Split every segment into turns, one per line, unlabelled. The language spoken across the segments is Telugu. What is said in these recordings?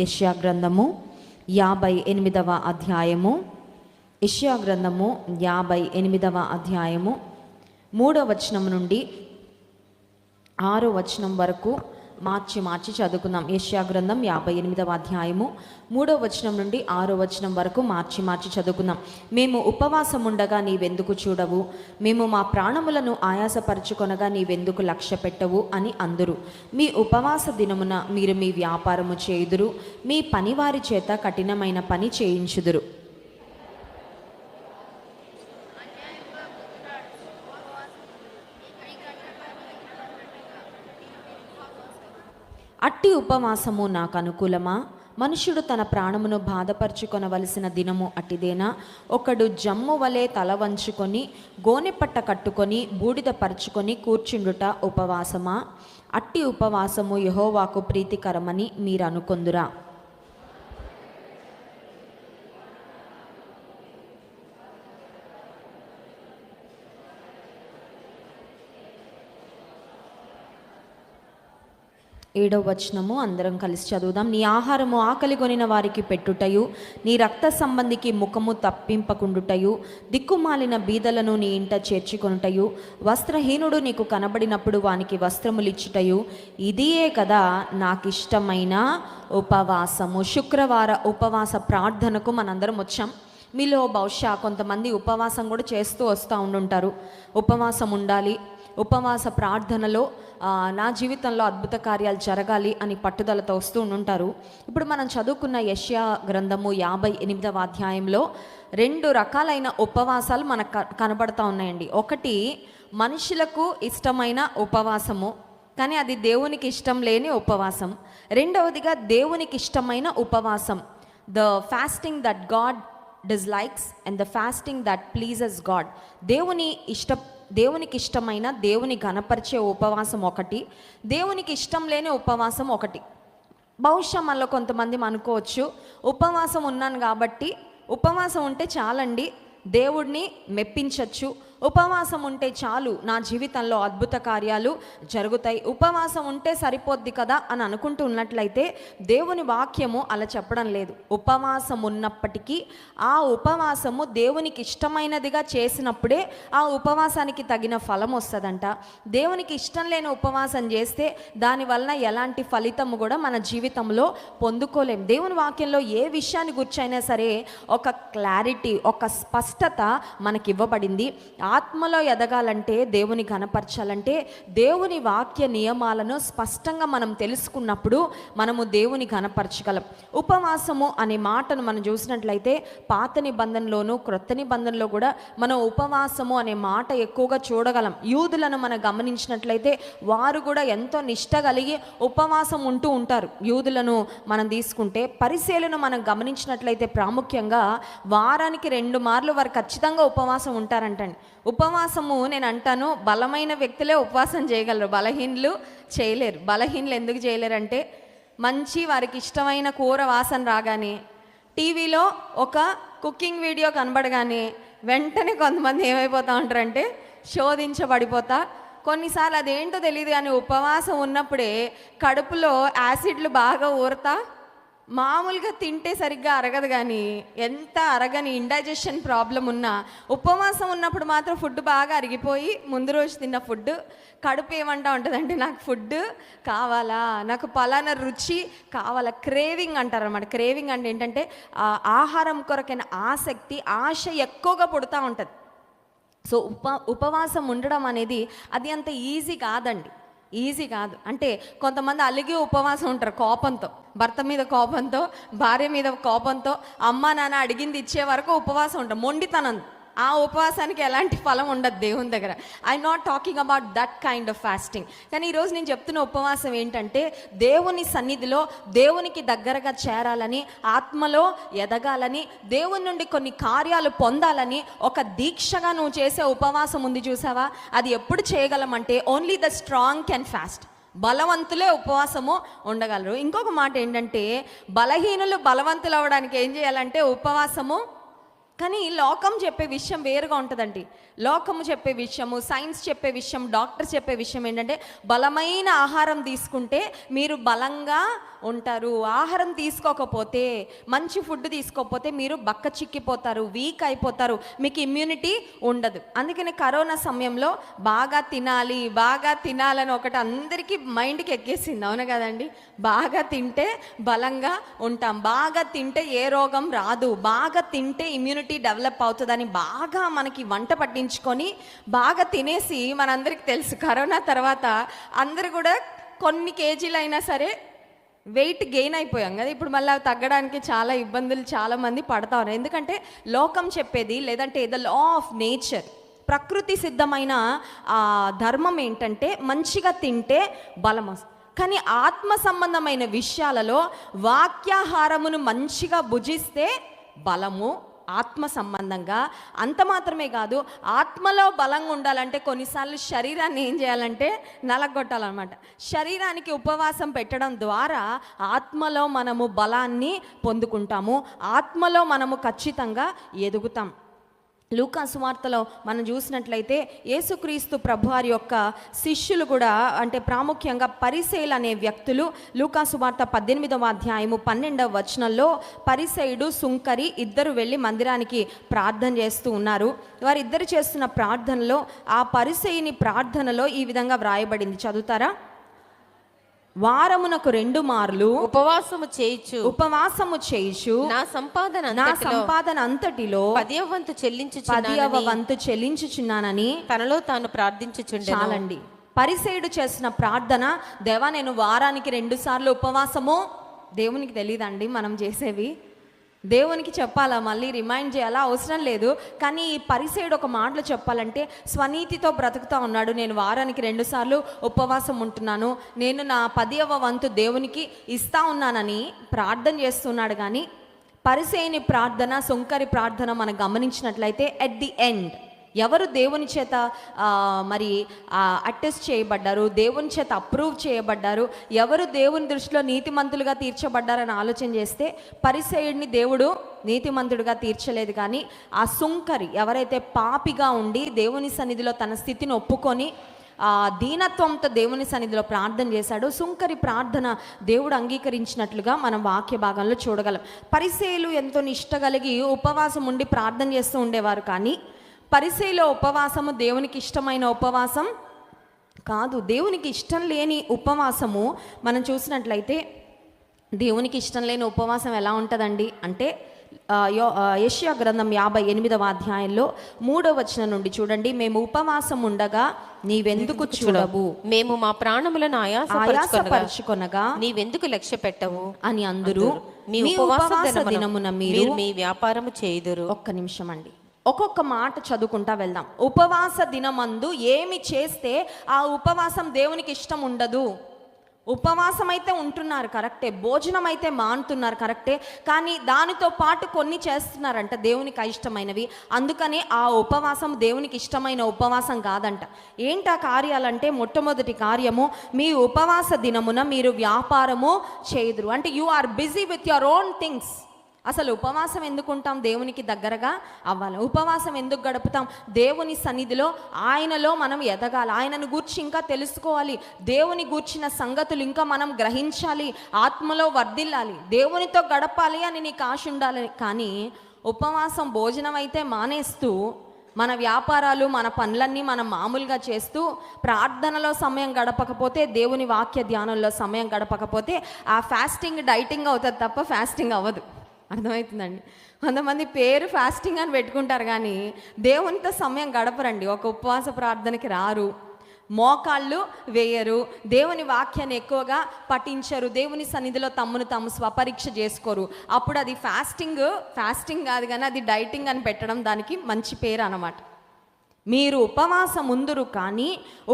యెషయా గ్రంథము 58వ అధ్యాయము. యెషయా గ్రంథము 58వ అధ్యాయము 3వ వచనం నుండి 6వ వచనం వరకు మార్చి చదువుకుందాం. యెషయా గ్రంథం 58వ అధ్యాయము 3వ వచనం నుండి 6వ వచనం వరకు మార్చి చదువుకుందాం. మేము ఉపవాసం ఉండగా నీవెందుకు చూడవు, మేము మా ప్రాణములను ఆయాసపరచుకొనగా నీవెందుకు లక్ష్య పెట్టవు అని అందురు. మీ ఉపవాస దినమున మీరు మీ వ్యాపారము చేయుదురు, మీ పనివారి చేత కఠినమైన పని చేయించుదురు. అట్టి ఉపవాసము నాకు అనుకూలమా? మనుష్యుడు తన ప్రాణమును బాధపరచుకొనవలసిన దినము అట్టిదేనా? ఒకడు జమ్ము వలె తల వంచుకొని గోనెపట్ట కట్టుకొని బూడిద పరుచుకొని కూర్చుండుట ఉపవాసమా? అట్టి ఉపవాసము యెహోవాకు ప్రీతికరమని మీరు అనుకొందురా? ఏడవ వచనము అందరం కలిసి చదువుదాం. నీ ఆహారము ఆకలి కొనిన వారికి పెట్టుటయు, నీ రక్త సంబంధికి ముఖము తప్పింపకుండుటయు, దిక్కుమాలిన బీదలను నీ ఇంట చేర్చుకొనుటయు, వస్త్రహీనుడు నీకు కనబడినప్పుడు వానికి వస్త్రములిచ్చుటయు, ఇదియే కదా నాకు ఇష్టమైన ఉపవాసము. శుక్రవార ఉపవాస ప్రార్థనకు మనందరం వచ్చాం. మీలో బహుశా కొంతమంది ఉపవాసం కూడా చేస్తూ వస్తూ ఉండుంటారు. ఉపవాసం ఉండాలి, ఉపవాస ప్రార్థనలో నా జీవితంలో అద్భుత కార్యాలు జరగాలి అని పట్టుదలతో వస్తూ ఉంటారు. ఇప్పుడు మనం చదువుకున్న యెషయా గ్రంథము 58వ అధ్యాయంలో 2 రకాలైన ఉపవాసాలు మనకు కనబడతా ఉన్నాయండి. ఒకటి మనుషులకు ఇష్టమైన ఉపవాసము, కానీ అది దేవునికి ఇష్టం లేని ఉపవాసం. రెండవదిగా దేవునికి ఇష్టమైన ఉపవాసం, the fasting that God dislikes and the fasting that pleases God. దేవునికి ఇష్టమైన, దేవుని ఘనపరిచే ఉపవాసం ఒకటి, దేవునికి ఇష్టం లేని ఉపవాసం ఒకటి. బహుశా మనలో కొంతమంది అనుకోవచ్చు, ఉపవాసం ఉన్నాను కాబట్టి ఉపవాసం ఉంటే చాలండి, దేవుడిని మెప్పించవచ్చు, ఉపవాసం ఉంటే చాలు నా జీవితంలో అద్భుత కార్యాలు జరుగుతాయి, ఉపవాసం ఉంటే సరిపోద్ది కదా అని అనుకుంటూ ఉన్నట్లయితే దేవుని వాక్యము అలా చెప్పడం లేదు. ఉపవాసం ఉన్నప్పటికీ ఆ ఉపవాసము దేవునికి ఇష్టమైనదిగా చేసినప్పుడే ఆ ఉపవాసానికి తగిన ఫలం వస్తుందంట. దేవునికి ఇష్టం లేని ఉపవాసం చేస్తే దానివలన ఎలాంటి ఫలితము కూడా మన జీవితంలో పొందుకోలేం. దేవుని వాక్యంలో ఏ విషయాన్ని గుర్చైనా సరే ఒక క్లారిటీ, ఒక స్పష్టత మనకి ఇవ్వబడింది. ఆత్మలో ఎదగాలంటే, దేవుని ఘనపరచాలంటే దేవుని వాక్య నియమాలను స్పష్టంగా మనం తెలుసుకున్నప్పుడు మనము దేవుని ఘనపరచగలం. ఉపవాసము అనే మాటను మనం చూసినట్లయితే పాత నిబంధనలోను క్రొత్త నిబంధనలో కూడా మనం ఉపవాసము అనే మాట ఎక్కువగా చూడగలం. యూదులను మనం గమనించినట్లయితే వారు కూడా ఎంతో నిష్ట కలిగి ఉపవాసం ఉంటూ ఉంటారు. యూదులను మనం తీసుకుంటే, పరిసయ్యులను మనం గమనించినట్లయితే ప్రాముఖ్యంగా వారానికి 2 మార్లు వారు ఖచ్చితంగా ఉపవాసం ఉంటారంటండి. ఉపవాసము నేను అంటాను, బలమైన వ్యక్తులే ఉపవాసం చేయగలరు, బలహీనులు చేయలేరు. బలహీనులు ఎందుకు చేయలేరంటే, మంచి వారికి ఇష్టమైన కూర వాసన రాగానే, టీవీలో ఒక కుకింగ్ వీడియో కనబడగానే వెంటనే కొంతమంది ఏమైపోతూ ఉంటారంటే శోధించబడిపోతా. కొన్నిసార్లు అదేంటో తెలియదు కానీ ఉపవాసం ఉన్నప్పుడే కడుపులో యాసిడ్లు బాగా ఊరుతా, మామూలుగా తింటే సరిగ్గా అరగదు, కానీ ఎంత అరగని ఇండైజెషన్ ప్రాబ్లం ఉన్నా ఉపవాసం ఉన్నప్పుడు మాత్రం ఫుడ్ బాగా అరిగిపోయి ముందు రోజు తిన్న ఫుడ్ కడుపు ఏమంటా ఉంటుందంటే నాకు ఫుడ్ కావాలా, నాకు పలానా రుచి కావాలా, క్రేవింగ్ అంటారు అన్నమాట. క్రేవింగ్ అంటే ఏంటంటే ఆహారం కొరకైన ఆసక్తి, ఆశ ఎక్కువగా పుడుతూ ఉంటుంది. సో ఉపవాసం ఉండడం అనేది అది అంత ఈజీ కాదండి, ఈజీ కాదు. అంటే కొంతమంది అలిగి ఉపవాసం ఉంటారు కోపంతో, భర్త మీద కోపంతో, భార్య మీద కోపంతో, అమ్మ నాన్న అడిగింది ఇచ్చే వరకు ఉపవాసం ఉంటారు, మొండితనం. ఆ ఉపవాసానికి ఎలాంటి ఫలం ఉండదు దేవుని దగ్గర. I not talking about that kind of fasting. కానీ ఈరోజు నేను చెప్తున్న ఉపవాసం ఏంటంటే దేవుని సన్నిధిలో దేవునికి దగ్గరగా చేరాలని, ఆత్మలో ఎదగాలని, దేవుని నుండి కొన్ని కార్యాలు పొందాలని ఒక దీక్షగా నువ్వు చేసే ఉపవాసం ఉంది చూసావా, అది ఎప్పుడు చేయగలమంటే only the strong can fast. బలవంతులే ఉపవాసము ఉండగలరు. ఇంకొక మాట ఏంటంటే బలహీనులు బలవంతులు అవ్వడానికి ఏం చేయాలంటే ఉపవాసము కానీ లోకం చెప్పే విషయం వేరుగా ఉంటుందండి. లోకము చెప్పే విషయము, సైన్స్ చెప్పే విషయం, డాక్టర్ చెప్పే విషయం ఏంటంటే బలమైన ఆహారం తీసుకుంటే మీరు బలంగా ఉంటారు. ఆహారం తీసుకోకపోతే, మంచి ఫుడ్ తీసుకోకపోతే మీరు బక్క చిక్కిపోతారు, వీక్ అయిపోతారు, మీకు ఇమ్యూనిటీ ఉండదు. అందుకని కరోనా సమయంలో బాగా తినాలని ఒకటి అందరికీ మైండ్కి ఎక్కేసింది, అవును కదండి. బాగా తింటే బలంగా ఉంటాం, బాగా తింటే ఏ రోగం రాదు, బాగా తింటే ఇమ్యూనిటీ డెవలప్ అవుతుందని బాగా మనకి వంట పట్టించుకొని బాగా తినేసి, మనందరికీ తెలుసు కరోనా తర్వాత అందరు కూడా కొన్ని కేజీలు అయినా సరే వెయిట్ గెయిన్ అయిపోయాం కదా. ఇప్పుడు మళ్ళీ తగ్గడానికి చాలా ఇబ్బందులు చాలామంది పడతా ఉన్నారు. ఎందుకంటే లోకం చెప్పేది, లేదంటే ద లా ఆఫ్ నేచర్, ప్రకృతి సిద్ధమైన ధర్మం ఏంటంటే మంచిగా తింటే బలం వస్తుంది. కానీ ఆత్మ సంబంధమైన విషయాలలో వాక్యాహారమును మంచిగా భుజిస్తే బలము ఆత్మ సంబంధంగా. అంత మాత్రమే కాదు, ఆత్మలో బలంగా ఉండాలంటే కొన్నిసార్లు శరీరాన్ని ఏం చేయాలంటే నలగొట్టాలన్నమాట. శరీరానికి ఉపవాసం పెట్టడం ద్వారా ఆత్మలో మనము బలాన్ని పొందుకుంటాము, ఆత్మలో మనము ఖచ్చితంగా ఎదుగుతాం. లూకా సువార్తలో మనం చూసినట్లయితే యేసుక్రీస్తు ప్రభువారి యొక్క శిష్యులు కూడా, అంటే ప్రాముఖ్యంగా పరిసయ్యులు అనే వ్యక్తులు, లూకా సువార్త 18వ అధ్యాయము 12వ వచనంలో పరిసయ్యుడు సుంకరి ఇద్దరు వెళ్ళి మందిరానికి ప్రార్థన చేస్తూ ఉన్నారు. వారిద్దరు చేస్తున్న ప్రార్థనలో, ఆ పరిసయ్యుని ప్రార్థనలో ఈ విధంగా వ్రాయబడింది, చదువుతారా? వారమునకు 2 మార్లు
ఉపవాసము చేయుచు నా సంపాదన అంతటిలో 10వ వంతు
చెల్లించుచున్నానని
తనలో తాను ప్రార్థించుచుండెను.
చాలండి. పరిసయ్యుడు చేసిన ప్రార్థన, దేవా నేను వారానికి 2 సార్లు ఉపవాసము. దేవునికి తెలియదండి మనం చేసేవి, దేవునికి చెప్పాలా, మళ్ళీ రిమైండ్ చేయాలా? అవసరం లేదు. కానీ ఈ పరిసయ్యుడు ఒక మాటలో చెప్పాలంటే స్వనీతితో బ్రతుకుతూ ఉన్నాడు. నేను వారానికి 2 సార్లు ఉపవాసం ఉంటున్నాను, నేను నా 10వ వంతు దేవునికి ఇస్తా ఉన్నానని ప్రార్థన చేస్తున్నాడు. కానీ పరిసయ్యుని ప్రార్థన, సుంకరి ప్రార్థన మనం గమనించినట్లయితే ఎట్ ది ఎండ్ ఎవరు దేవుని చేత మరి అటెస్ట్ చేయబడ్డారు, దేవుని చేత అప్రూవ్ చేయబడ్డారు, ఎవరు దేవుని దృష్టిలో నీతిమంతులుగా తీర్చబడ్డారని ఆలోచన చేస్తే పరిసయ్యుడిని దేవుడు నీతిమంతుడిగా తీర్చలేదు. కానీ ఆ సుంకరి ఎవరైతే పాపిగా ఉండి దేవుని సన్నిధిలో తన స్థితిని ఒప్పుకొని దీనత్వంతో దేవుని సన్నిధిలో ప్రార్థన చేశాడు, సుంకరి ప్రార్థన దేవుడు అంగీకరించినట్లుగా మనం వాక్య భాగంలో చూడగలం. పరిసయ్యులు ఎంతో నిష్ట కలిగి ఉపవాసం ఉండి ప్రార్థన చేస్తూ ఉండేవారు. కానీ పరిసయ్యుల ఉపవాసము దేవునికి ఇష్టమైన ఉపవాసం కాదు. దేవునికి ఇష్టం లేని ఉపవాసము మనం చూసినట్లయితే, దేవునికి ఇష్టం లేని ఉపవాసం ఎలా ఉంటుందండి అంటే యెషయా గ్రంథం 58వ అధ్యాయంలో 3వ వచనం నుండి చూడండి. మేము ఉపవాసం ఉండగా నీవెందుకు చూడవు,
మేము మా ప్రాణములను
ఆయాసపరచుకొనగా
నీవెందుకు లక్ష్య పెట్టవు
అని అందరూ మీ ఉపవాస దినమున మీరు
మీ వ్యాపారము చేయుదురు.
ఒక్క నిమిషం అండి, ఒక్కొక్క మాట చదువుకుంటా వెళ్దాం. ఉపవాస దినమందు ఏమి చేస్తే ఆ ఉపవాసం దేవునికి ఇష్టం ఉండదు. ఉపవాసం అయితే ఉంటున్నారు కరెక్టే, భోజనం అయితే మానుతున్నారు కరెక్టే, కానీ దానితో పాటు కొన్ని చేస్తున్నారంట దేవునికి అయిష్టమైనవి. అందుకని ఆ ఉపవాసం దేవునికి ఇష్టమైన ఉపవాసం కాదంట. ఏంటా కార్యాలంటే, మొట్టమొదటి కార్యము, మీ ఉపవాస దినమున మీరు వ్యాపారము చేయుదురు. అంటే you are busy with your own things. అసలు ఉపవాసం ఎందుకు ఉంటాం? దేవునికి దగ్గరగా అవ్వాలి. ఉపవాసం ఎందుకు గడుపుతాం? దేవుని సన్నిధిలో ఆయనలో మనం ఎదగాలి, ఆయనను గూర్చి ఇంకా తెలుసుకోవాలి, దేవుని గూర్చిన సంగతులు ఇంకా మనం గ్రహించాలి, ఆత్మలో వర్ధిల్లాలి, దేవునితో గడపాలి అని నీకు ఆశ ఉండాలి. కానీ ఉపవాసం భోజనం అయితే మానేస్తూ, మన వ్యాపారాలు మన పనులన్నీ మనం మామూలుగా చేస్తూ, ప్రార్థనలో సమయం గడపకపోతే, దేవుని వాక్య ధ్యానంలో సమయం గడపకపోతే ఆ ఫాస్టింగ్ డైటింగ్ అవుతుంది తప్ప ఫాస్టింగ్ అవ్వదు. అర్థమవుతుందండి? కొంతమంది పేరు ఫాస్టింగ్ అని పెట్టుకుంటారు కానీ దేవునితో సమయం గడపరండి. ఒక ఉపవాస ప్రార్థనకి రారు, మోకాళ్ళు వేయరు, దేవుని వాక్యాన్ని ఎక్కువగా పఠించరు, దేవుని సన్నిధిలో తమ్మును తాము స్వపరీక్ష చేసుకోరు. అప్పుడు అది ఫాస్టింగ్ కాదు కానీ అది డైటింగ్ అని పెట్టడం దానికి మంచి పేరు అన్నమాట. మీరు ఉపవాసం ఉందురు కానీ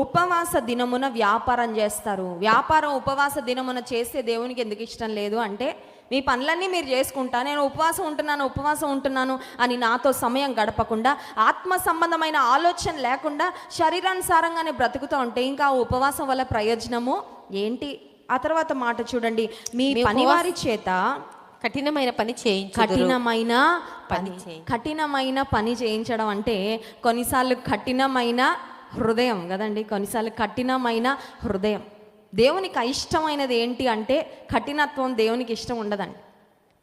ఉపవాస దినమున వ్యాపారం చేస్తారు. వ్యాపారం ఉపవాస దినమున చేస్తే దేవునికి ఎందుకు ఇష్టం లేదు అంటే, మీ పనులన్నీ మీరు చేసుకుంటా, నేను ఉపవాసం ఉంటున్నాను అని నాతో సమయం గడపకుండా, ఆత్మ సంబంధమైన ఆలోచన లేకుండా శరీరానుసారంగానే బ్రతుకుతూ ఉంటే ఇంకా ఉపవాసం వల్ల ప్రయోజనము ఏంటి? ఆ తర్వాత మాట చూడండి, మీ పనివారి చేత
కఠినమైన పని చేయించుదురు.
కఠినమైన
పని
పని
చేయి.
కఠినమైన పని చేయించడం అంటే కొన్నిసార్లు కఠినమైన హృదయం కదండి, కొన్నిసార్లు కఠినమైన హృదయం. దేవునికి అయిష్టమైనది ఏంటి అంటే కఠినత్వం దేవునికి ఇష్టం ఉండదండి.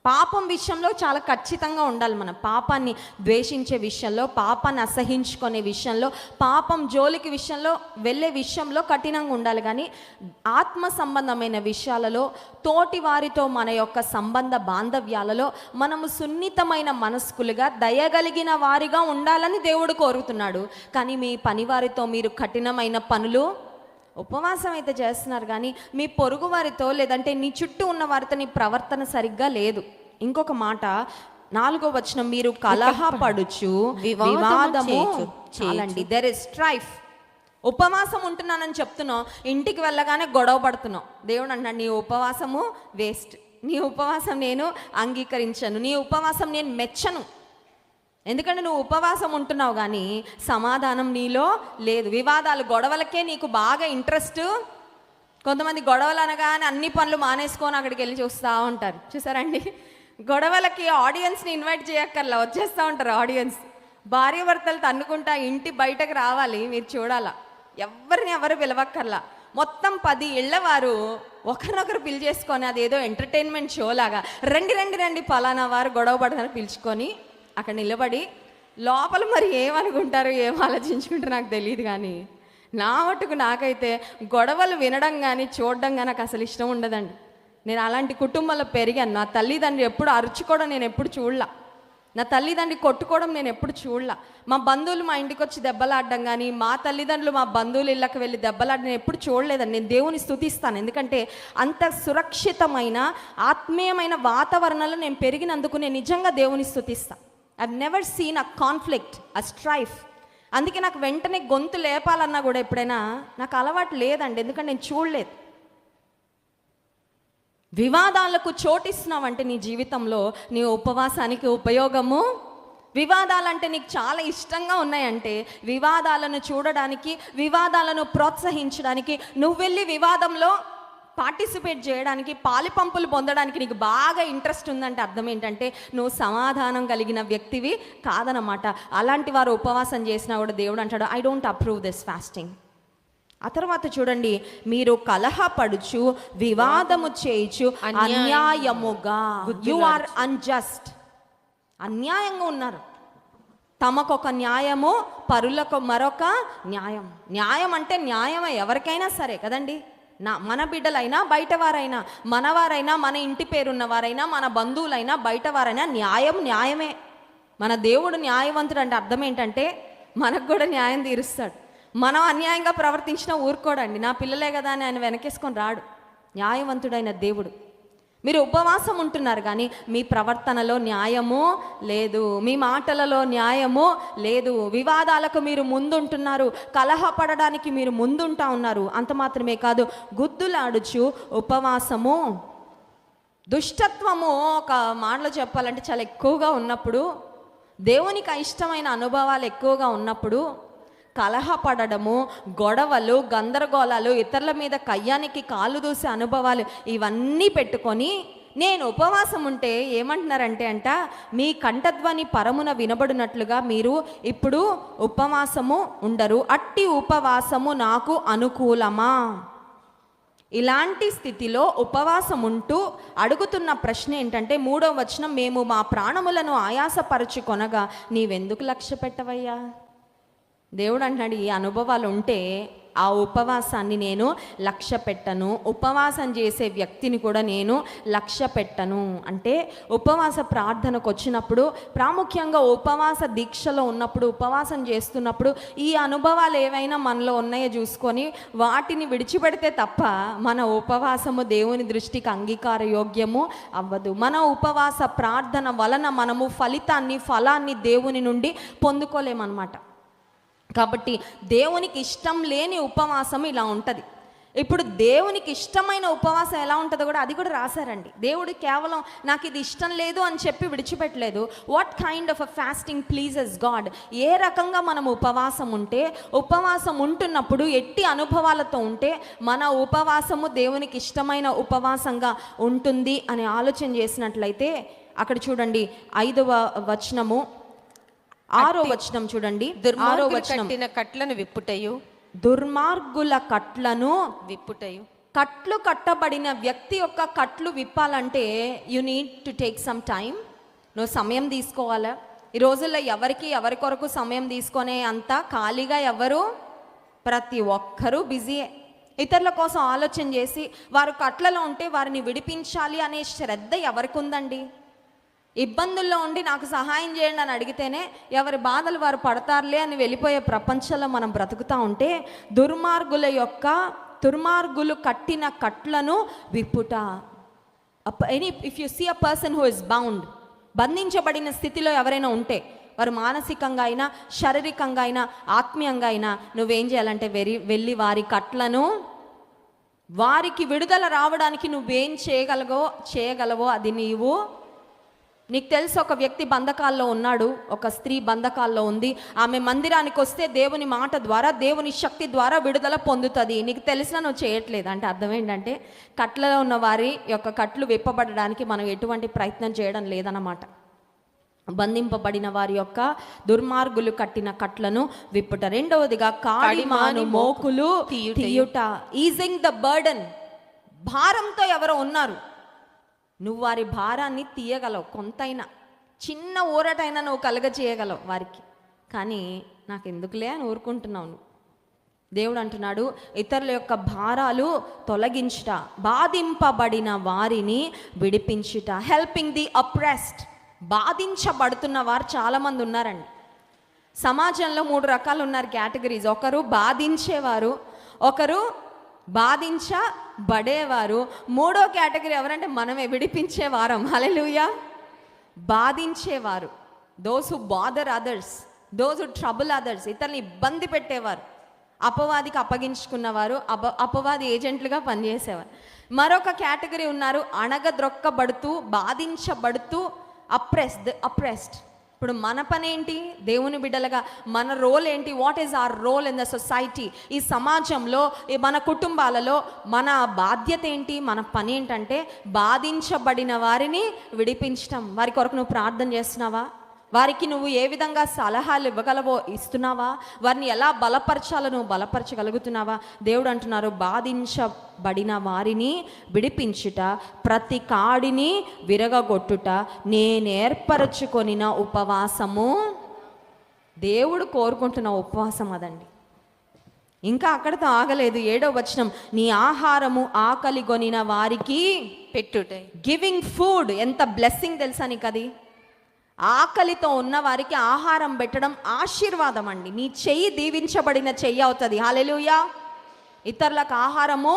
పాపం విషయంలో చాలా ఖచ్చితంగా ఉండాలి. మనం పాపాన్ని ద్వేషించే విషయంలో, పాపాన్ని అసహించుకునే విషయంలో, పాపం జోలికి విషయంలో వెళ్ళే విషయంలో కఠినంగా ఉండాలి. కానీ ఆత్మ సంబంధమైన విషయాలలో, తోటి వారితో మన యొక్క సంబంధ బాంధవ్యాలలో మనము సున్నితమైన మనస్కులుగా, దయగలిగిన వారిగా ఉండాలని దేవుడు కోరుతున్నాడు. కానీ మీ పనివారితో మీరు కఠినమైన పనులు, ఉపవాసం అయితే చేస్తున్నారు కానీ మీ పొరుగు వారితో లేదంటే నీ చుట్టూ ఉన్న వారితో నీ ప్రవర్తన సరిగ్గా లేదు. ఇంకొక మాట 4వ వచనం, మీరు కలహపడుచు వివాదము చాలండి. There is strife. ఉపవాసం ఉంటున్నానని చెప్తున్నావు, ఇంటికి వెళ్ళగానే గొడవ పడుతున్నావు. దేవుడు అంటున్నాడు నీ ఉపవాసము వేస్ట్, నీ ఉపవాసం నేను అంగీకరించను, నీ ఉపవాసం నేను మెచ్చను. ఎందుకంటే నువ్వు ఉపవాసం ఉంటున్నావు కానీ సమాధానం నీలో లేదు. వివాదాలు, గొడవలకే నీకు బాగా ఇంట్రెస్ట్. కొంతమంది గొడవలు అనగానే అన్ని పనులు మానేసుకొని అక్కడికి వెళ్ళి చూస్తూ ఉంటారు. చూసారండి, గొడవలకి ఆడియన్స్ని ఇన్వైట్ చేయక్కర్లా, వచ్చేస్తూ ఉంటారు ఆడియన్స్. భార్య భర్తలు తన్నుకుంటా ఇంటి బయటకు రావాలి, మీరు చూడాలా. ఎవరిని ఎవరు పిలవక్కర్లా, మొత్తం 10 ఇళ్ల వారు ఒకరినొకరు పిలిచేసుకొని అదేదో ఎంటర్టైన్మెంట్ షో లాగా రండి రండి రండి పలానా వారు గొడవ పడతారు పిలుచుకొని అక్కడ నిలబడి లోపల మరి ఏమనుకుంటారు, ఏం ఆలోచించుకుంటారో నాకు తెలియదు. కానీ నా మటుకు నాకైతే గొడవలు వినడం కానీ చూడడం కానీ నాకు అసలు ఇష్టం ఉండదండి. నేను అలాంటి కుటుంబంలో పెరిగాను. నా తల్లిదండ్రులు ఎప్పుడు అరుచుకోవడం నేను ఎప్పుడు చూడలా, నా తల్లిదండ్రులు కొట్టుకోవడం నేను ఎప్పుడు చూడలా. మా బంధువులు మా ఇంటికి వచ్చి దెబ్బలాడడం కానీ, మా తల్లిదండ్రులు మా బంధువులు ఇళ్ళకి వెళ్ళి దెబ్బలాడడం నేను ఎప్పుడు చూడలేదండి. నేను దేవుని స్తుతిస్తాను, ఎందుకంటే అంత సురక్షితమైన ఆత్మీయమైన వాతావరణంలో నేను పెరిగినందుకు నేను నిజంగా దేవుని స్తుతిస్తాను. I've never seen a conflict, a strife. అందుకే నాకు వెంటనే గొంతు లేపాలన్నా కూడా ఎప్పుడైనా నాకు అలవాటు లేదండి, ఎందుకంటే నేను చూడలేదు. వివాదాలకు చోటిస్తున్నావంటే నీ జీవితంలో నీ ఉపవాసానికి ఉపయోగము. వివాదాలంటే నీకు చాలా ఇష్టంగా ఉన్నాయంటే వివాదాలను చూడడానికి, వివాదాలను ప్రోత్సహించడానికి, నువ్వు వెళ్ళి వివాదంలో పార్టిసిపేట్ చేయడానికి, పాలిపంపులు పొందడానికి నీకు బాగా ఇంట్రెస్ట్ ఉందంటే అర్థం ఏంటంటే నువ్వు సమాధానం కలిగిన వ్యక్తివి కాదనమాట. అలాంటి వారు ఉపవాసం చేసినా కూడా దేవుడు అంటాడు I don't approve this fasting. ఆ తర్వాత చూడండి, మీరు కలహపడుచు వివాదము చేయుచు అన్యాయముగా, యు ఆర్ అన్జస్ట్. అన్యాయంగా ఉన్నారు. తమకొక న్యాయము, పరులకు మరొక న్యాయం. న్యాయం అంటే న్యాయమే ఎవరికైనా సరే కదండి. మన బిడ్డలైనా బయటవారైనా, మనవారైనా, మన ఇంటి పేరున్నవారైనా, మన బంధువులైనా బయటవారైనా న్యాయం న్యాయమే. మన దేవుడు న్యాయవంతుడు అంటే అర్థం ఏంటంటే మనకు కూడా న్యాయం తీరుస్తాడు. మనం అన్యాయంగా ప్రవర్తించినా ఊరుకోడండి. నా పిల్లలే కదా అని ఆయన వెనకేసుకొని రాడు. న్యాయవంతుడైన దేవుడు. మీరు ఉపవాసం ఉంటున్నారు కానీ మీ ప్రవర్తనలో న్యాయము లేదు, మీ మాటలలో న్యాయము లేదు. వివాదాలకు మీరు ముందుంటున్నారు, కలహపడడానికి మీరు ముందుంటా ఉన్నారు. అంత మాత్రమే కాదు, గుద్దులాడుచు ఉపవాసము. దుష్టత్వము ఒక మాటలో చెప్పాలంటే చాలా ఎక్కువగా ఉన్నప్పుడు, దేవునికి అయిష్టమైన అనుభవాలు ఎక్కువగా ఉన్నప్పుడు కలహపడము, గొడవలు, గందరగోళాలు, ఇతరుల మీద కయ్యానికి కాళ్ళు దూసే అనుభవాలు ఇవన్నీ పెట్టుకొని నేను ఉపవాసం ఉంటే ఏమంటున్నారంటే మీ కంఠధ్వని పరమున వినబడినట్లుగా మీరు ఇప్పుడు ఉపవాసము ఉండరు. అట్టి ఉపవాసము నాకు అనుకూలమా? ఇలాంటి స్థితిలో ఉపవాసం ఉంటూ అడుగుతున్న ప్రశ్న ఏంటంటే 3వ వచనం, మేము మా ప్రాణములను ఆయాసపరచుకొనగా నీవెందుకు లక్ష్య పెట్టవయ్యా? దేవుడు అంటున్నాడు ఈ అనుభవాలు ఉంటే ఆ ఉపవాసాన్ని నేను లక్ష్య పెట్టను, ఉపవాసం చేసే వ్యక్తిని కూడా నేను లక్ష్య పెట్టను. అంటే ఉపవాస ప్రార్థనకు వచ్చినప్పుడు, ప్రాముఖ్యంగా ఉపవాస దీక్షలో ఉన్నప్పుడు, ఉపవాసం చేస్తున్నప్పుడు ఈ అనుభవాలు ఏవైనా మనలో ఉన్నాయో చూసుకొని వాటిని విడిచిపెడితే తప్ప మన ఉపవాసము దేవుని దృష్టికి అంగీకార యోగ్యము అవ్వదు. మన ఉపవాస ప్రార్థన వలన మనము ఫలాన్ని దేవుని నుండి పొందుకోలేమన్నమాట. కాబట్టి దేవునికి ఇష్టం లేని ఉపవాసం ఇలా ఉంటుంది. ఇప్పుడు దేవునికి ఇష్టమైన ఉపవాసం ఎలా ఉంటుందో కూడా అది కూడా రాశారండి. దేవుడు కేవలం నాకు ఇది ఇష్టం లేదు అని చెప్పి విడిచిపెట్టలేదు. What kind of a fasting pleases God, ఏ రకంగా మనం ఉపవాసం ఉంటే, ఉపవాసం ఉంటున్నప్పుడు ఎట్టి అనుభవాలతో ఉంటే మన ఉపవాసము దేవునికి ఇష్టమైన ఉపవాసంగా ఉంటుంది అని ఆలోచన చేసినట్లయితే అక్కడ చూడండి 5వ వచనము 6వ వచనం చూడండి. 6వ వచనం,
కట్టిన కట్లను విప్పుటయు,
దుర్మార్గుల కట్లను
విప్పుటయు.
కట్లు కట్టబడిన వ్యక్తి యొక్క కట్లు విప్పాలంటే you need to take some time. నువ్వు సమయం తీసుకోవాలా. ఈ రోజుల్లో ఎవరి కొరకు సమయం తీసుకునే అంత ఖాళీగా ఎవరు, ప్రతి ఒక్కరూ బిజీయే. ఇతరుల కోసం ఆలోచన చేసి వారు కట్లలో ఉంటే వారిని విడిపించాలి అనే శ్రద్ధ ఎవరికి ఉందండి? ఇబ్బందుల్లో ఉండి నాకు సహాయం చేయండి అని అడిగితేనే ఎవరి బాధలు వారు పడతారులే అని వెళ్ళిపోయే ప్రపంచంలో మనం బ్రతుకుతూ ఉంటే, దుర్మార్గులు కట్టిన కట్లను విప్పుట. If you see a person who is bound, బంధించబడిన స్థితిలో ఎవరైనా ఉంటే, వారు మానసికంగా అయినా శారీరకంగా అయినా ఆత్మీయంగా అయినా, నువ్వేం చేయాలంటే వెళ్ళి వారి కట్లను, వారికి విడుదల రావడానికి నువ్వేం చేయగలవో అది నీకు తెలుసు. ఒక వ్యక్తి బంధకాల్లో ఉన్నాడు, ఒక స్త్రీ బంధకాల్లో ఉంది. ఆమె మందిరానికి వస్తే దేవుని మాట ద్వారా, దేవుని శక్తి ద్వారా విడుదల పొందుతుంది. నీకు తెలిసినా నువ్వు చేయట్లేదు అంటే అర్థం ఏంటంటే, కట్లలో ఉన్న వారి యొక్క కట్లు విప్పబడడానికి మనం ఎటువంటి ప్రయత్నం చేయడం లేదన్నమాట. బంధింపబడిన వారి యొక్క దుర్మార్గులు కట్టిన కట్లను విప్పుట. రెండవదిగా కాడిమాను మోకులు తీయుట, ఈజింగ్ ద బర్డన్. భారంతో ఎవరో ఉన్నారు, నువ్వు వారి భారాన్ని తీయగలవు. కొంతైనా చిన్న ఊరటైనా నువ్వు కలగచేయగలవు వారికి. కానీ నాకు ఎందుకులే అని ఊరుకుంటున్నావు నువ్వు. దేవుడు అంటున్నాడు, ఇతరుల యొక్క భారాలు తొలగించుట, బాధింపబడిన వారిని విడిపించుట. Helping the oppressed. బాధించబడుతున్న వారు చాలామంది ఉన్నారండి సమాజంలో. 3 రకాలు ఉన్నారు కేటగిరీస్. ఒకరు బాధించేవారు, ఒకరు బాధించబడేవారు, 3వ కేటగిరీ ఎవరంటే మనమే, విడిపించేవారం. హల్లెలూయా. బాధించేవారు, those who bother others, those who trouble others, ఇతరులను ఇబ్బంది పెట్టేవారు, అపవాదికి అప్పగించుకున్నవారు, అపవాది ఏజెంట్లుగా పనిచేసేవారు. మరొక కేటగిరీ ఉన్నారు, అణగద్రొక్కబడుతూ బాధించబడుతూ అప్రెస్డ్. ఇప్పుడు మన పని ఏంటి? దేవుని బిడ్డలుగా మన రోల్ ఏంటి? What is our role in the society? ఈ సమాజంలో, మన కుటుంబాలలో మన బాధ్యత ఏంటి? మన పని ఏంటంటే బాధించబడిన వారిని విడిపించటం. వారి కొరకు నువ్వు ప్రార్థన చేస్తున్నావా? వారికి నువ్వు ఏ విధంగా సలహాలు ఇవ్వగలవో ఇస్తున్నావా? వారిని ఎలా బలపరచాలో నువ్వు బలపరచగలుగుతున్నావా? దేవుడు అంటున్నారు, బాధించబడిన వారిని విడిపించుట, ప్రతి కాడిని విరగగొట్టుట నేనేర్పరచుకొనిన ఉపవాసము. దేవుడు కోరుకుంటున్న ఉపవాసం అదండి. ఇంకా అక్కడితో ఆగలేదు. 7వ వచనం, నీ ఆహారము ఆకలిగొనిన వారికి
పెట్టుటే.
Giving food. ఎంత బ్లెస్సింగ్ తెలుసా నీకు అది? ఆకలితో ఉన్న వారికి ఆహారం పెట్టడం ఆశీర్వాదం అండి. నీ చెయ్యి దీవించబడిన చెయ్యి అవుతుంది. హల్లెలూయా. ఇతరులకు ఆహారము,